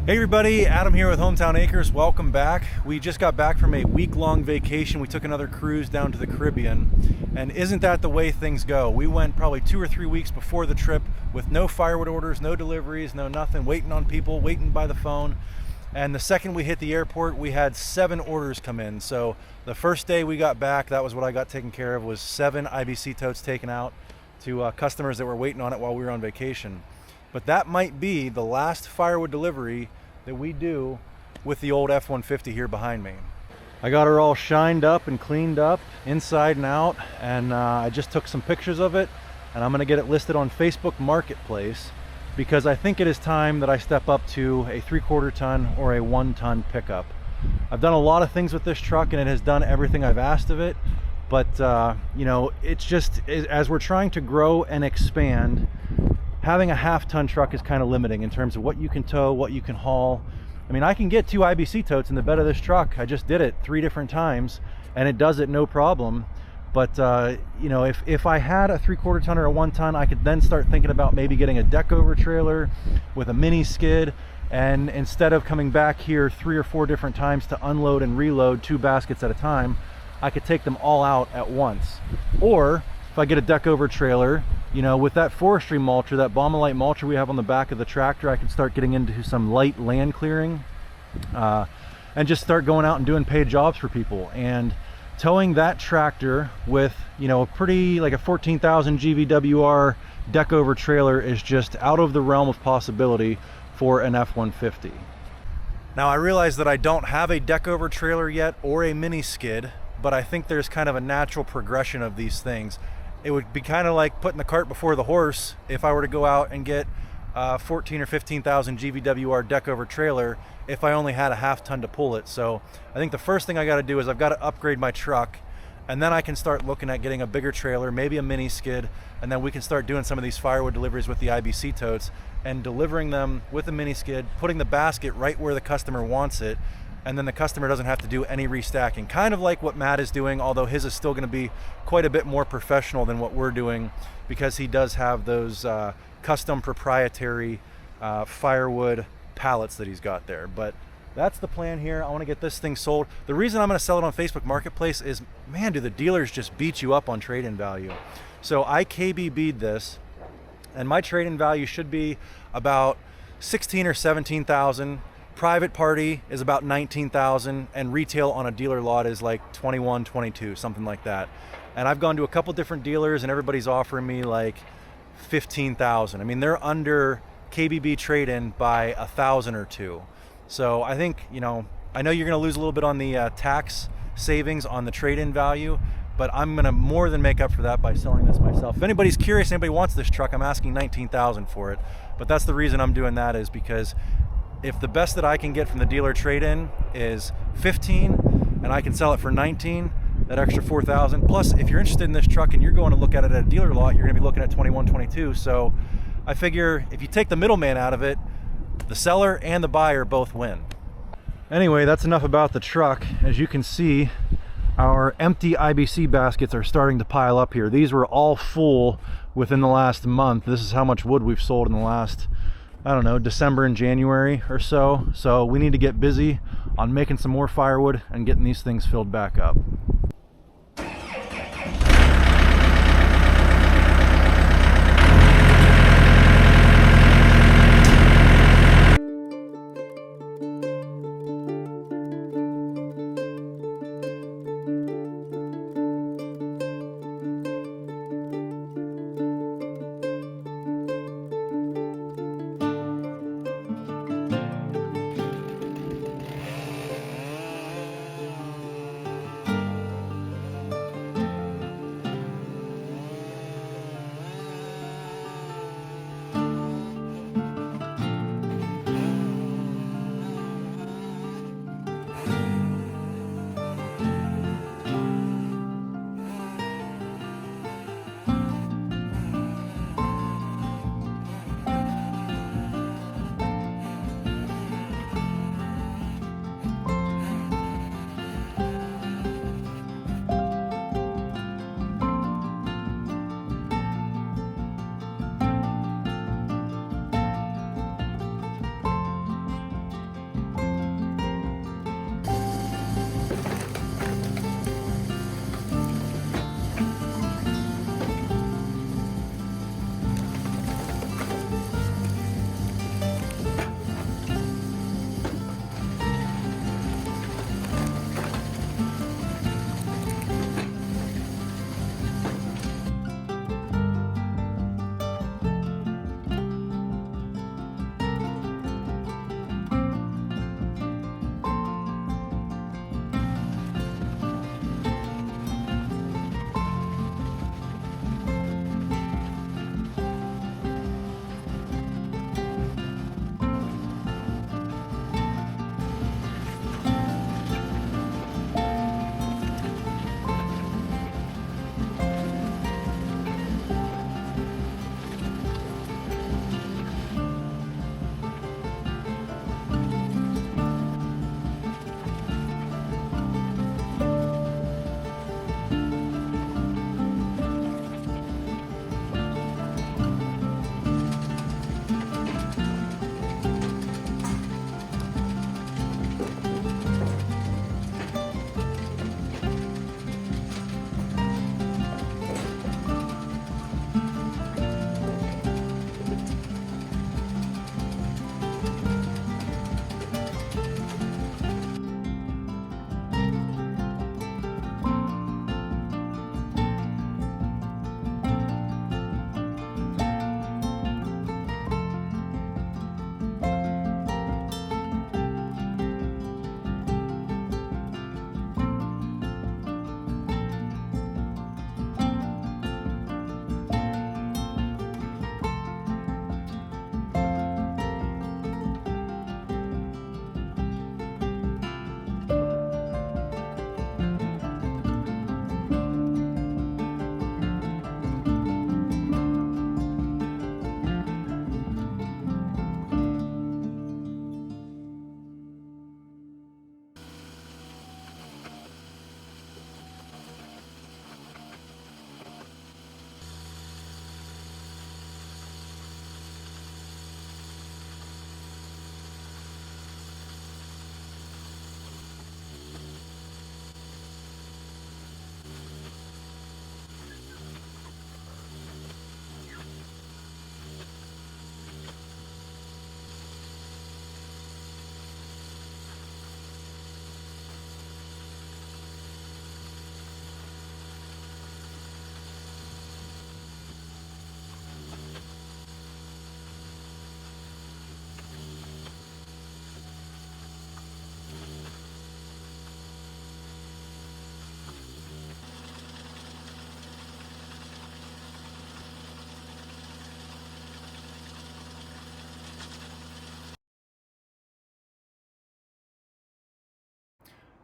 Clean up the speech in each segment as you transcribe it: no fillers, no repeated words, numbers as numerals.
Hey everybody, Adam here with Hometown Acres. Welcome back. We just got back from a week-long vacation. We took another cruise down to the Caribbean, and isn't that the way things go? We went probably 2 or 3 weeks before the trip with no firewood orders, no deliveries, no nothing, waiting on people, waiting by the phone. And the second we hit the airport, we had 7 orders come in. So the first day we got back, that was what I got taken care of, was 7 IBC totes taken out to customers that were waiting on it while we were on vacation. But that might be the last firewood delivery that we do with the old F-150 here behind me. I got her all shined up and cleaned up inside and out, and I just took some pictures of it, and I'm going to get it listed on Facebook Marketplace because I think it is time that I step up to a 3/4 ton or a 1 ton pickup. I've done a lot of things with this truck and it has done everything I've asked of it, but you know, it's just, as we're trying to grow and expand, having a 1/2 ton truck is kind of limiting in terms of what you can tow, what you can haul. I mean, I can get 2 IBC totes in the bed of this truck. I just did it 3 different times and it does it no problem. But you know, if I had a 3/4 ton or a 1 ton, I could then start thinking about maybe getting a deck over trailer with a mini skid, and instead of coming back here 3 or 4 different times to unload and reload 2 baskets at a time, I could take them all out at once. Or if I get a deck over trailer, you know, with that forestry mulcher, that Bombalite mulcher we have on the back of the tractor, I could start getting into some light land clearing and just start going out and doing paid jobs for people. And towing that tractor with, you know, a pretty, like a 14,000 GVWR deck over trailer is just out of the realm of possibility for an F-150. Now I realize that I don't have a deck over trailer yet or a mini skid, but I think there's kind of a natural progression of these things. It would be kind of like putting the cart before the horse if I were to go out and get 14 or 15,000 GVWR deck over trailer if I only had a 1/2 ton to pull it. So I think the first thing I got to do is I've got to upgrade my truck, and then I can start looking at getting a bigger trailer, maybe a mini skid, and then we can start doing some of these firewood deliveries with the IBC totes and delivering them with a mini skid, putting the basket right where the customer wants it, and then the customer doesn't have to do any restacking. Kind of like what Matt is doing, although his is still going to be quite a bit more professional than what we're doing because he does have those custom proprietary firewood pallets that he's got there. But that's the plan here. I want to get this thing sold. The reason I'm going to sell it on Facebook Marketplace is, man, do the dealers just beat you up on trade-in value. So I KBB'd this, and my trade-in value should be about 16 or 17,000. Private party is about 19,000, and retail on a dealer lot is like 21, 22, something like that. And I've gone to a couple different dealers and everybody's offering me like 15,000. I mean, they're under KBB trade-in by 1,000 or 2. So I think, you know, I know you're going to lose a little bit on the tax savings on the trade-in value, but I'm going to more than make up for that by selling this myself. If anybody's curious, anybody wants this truck, I'm asking 19,000 for it. But that's the reason I'm doing that, is because if the best that I can get from the dealer trade-in is 15 and I can sell it for 19, that extra 4,000. Plus, if you're interested in this truck and you're going to look at it at a dealer lot, you're going to be looking at 21, 22. So I figure if you take the middleman out of it, the seller and the buyer both win. Anyway, that's enough about the truck. As you can see, our empty IBC baskets are starting to pile up here. These were all full within the last month. This is how much wood we've sold in the last, I don't know, December and January or so. So we need to get busy on making some more firewood and getting these things filled back up.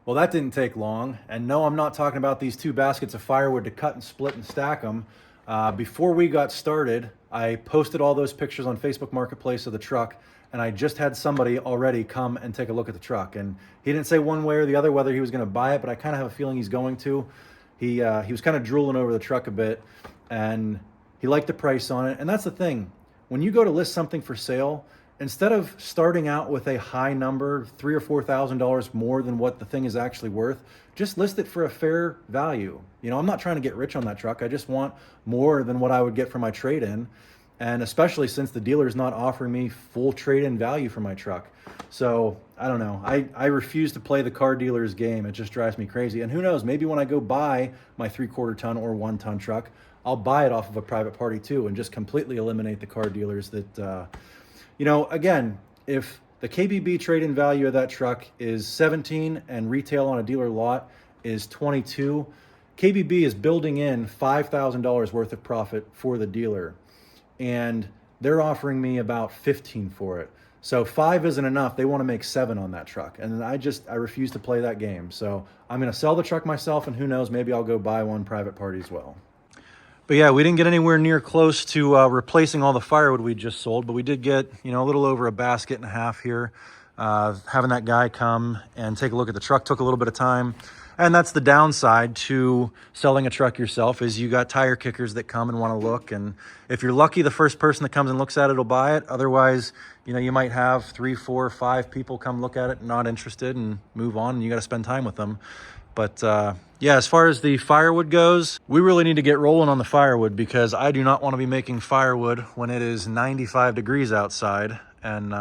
Well, that didn't take long. And no, I'm not talking about these 2 baskets of firewood to cut and split and stack them. Before we got started, I posted all those pictures on Facebook Marketplace of the truck, and I just had somebody already come and take a look at the truck. And he didn't say one way or the other whether he was going to buy it, but I kind of have a feeling he's going to. He was kind of drooling over the truck a bit, and he liked the price on it. And that's the thing. When you go to list something for sale, instead of starting out with a high number, $3,000 or $4,000 more than what the thing is actually worth, just list it for a fair value. You know, I'm not trying to get rich on that truck. I just want more than what I would get for my trade-in. And especially since the dealer is not offering me full trade-in value for my truck. So I don't know. I refuse to play the car dealer's game. It just drives me crazy. And who knows, maybe when I go buy my 3/4 ton or 1 ton truck, I'll buy it off of a private party too and just completely eliminate the car dealers that, you know, again, if the KBB trade-in value of that truck is 17 and retail on a dealer lot is 22, KBB is building in $5,000 worth of profit for the dealer. And they're offering me about 15 for it. So 5 isn't enough. They want to make 7 on that truck. And I refuse to play that game. So I'm going to sell the truck myself, and who knows, maybe I'll go buy one private party as well. But yeah, we didn't get anywhere near close to replacing all the firewood we just sold, but we did get, you know, a little over a basket and a half here. Having that guy come and take a look at the truck took a little bit of time. And that's the downside to selling a truck yourself, is you got tire kickers that come and want to look. And if you're lucky, the first person that comes and looks at it will buy it. Otherwise, you know, you might have 3, 4, 5 people come look at it, not interested, and move on, and you got to spend time with them. But yeah, as far as the firewood goes, we really need to get rolling on the firewood, because I do not want to be making firewood when it is 95 degrees outside. And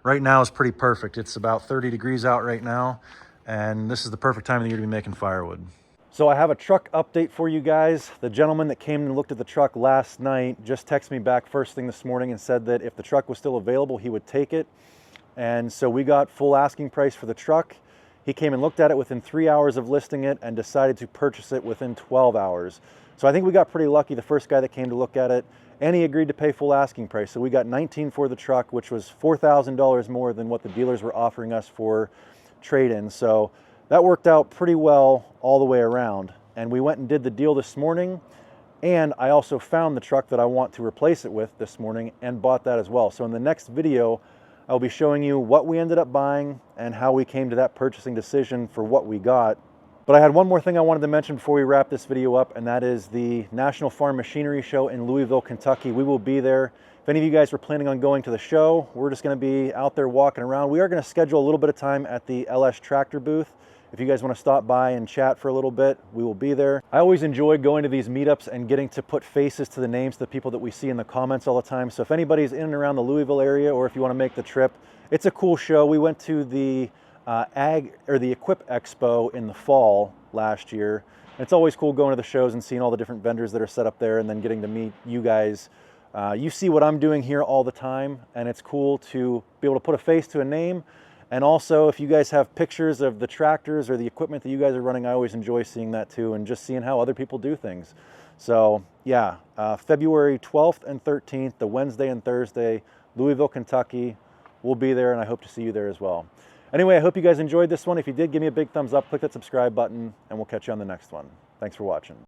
right now is pretty perfect. It's about 30 degrees out right now, and this is the perfect time of the year to be making firewood. So I have a truck update for you guys. The gentleman that came and looked at the truck last night just texted me back first thing this morning and said that if the truck was still available, he would take it. And so we got full asking price for the truck. He came and looked at it within 3 hours of listing it and decided to purchase it within 12 hours. So I think we got pretty lucky, the first guy that came to look at it, and he agreed to pay full asking price. So we got 19 for the truck, which was $4,000 more than what the dealers were offering us for trade-in. So that worked out pretty well all the way around. And we went and did the deal this morning, and I also found the truck that I want to replace it with this morning and bought that as well. So in the next video, I'll be showing you what we ended up buying and how we came to that purchasing decision for what we got. But I had one more thing I wanted to mention before we wrap this video up, and that is the National Farm Machinery Show in Louisville, Kentucky. We will be there. If any of you guys were planning on going to the show, we're just going to be out there walking around. We are going to schedule a little bit of time at the LS Tractor booth. If you guys want to stop by and chat for a little bit, we will be there. I always enjoy going to these meetups and getting to put faces to the names of the people that we see in the comments all the time. So if anybody's in and around the Louisville area, or if you want to make the trip, it's a cool show. We went to the the Equip Expo in the fall last year. It's always cool going to the shows and seeing all the different vendors that are set up there, and then getting to meet you guys. You see what I'm doing here all the time, and it's cool to be able to put a face to a name. And also, if you guys have pictures of the tractors or the equipment that you guys are running, I always enjoy seeing that too, and just seeing how other people do things. So yeah, February 12th and 13th, the Wednesday and Thursday, Louisville, Kentucky. We'll be there, and I hope to see you there as well. Anyway, I hope you guys enjoyed this one. If you did, give me a big thumbs up, click that subscribe button, and we'll catch you on the next one. Thanks for watching.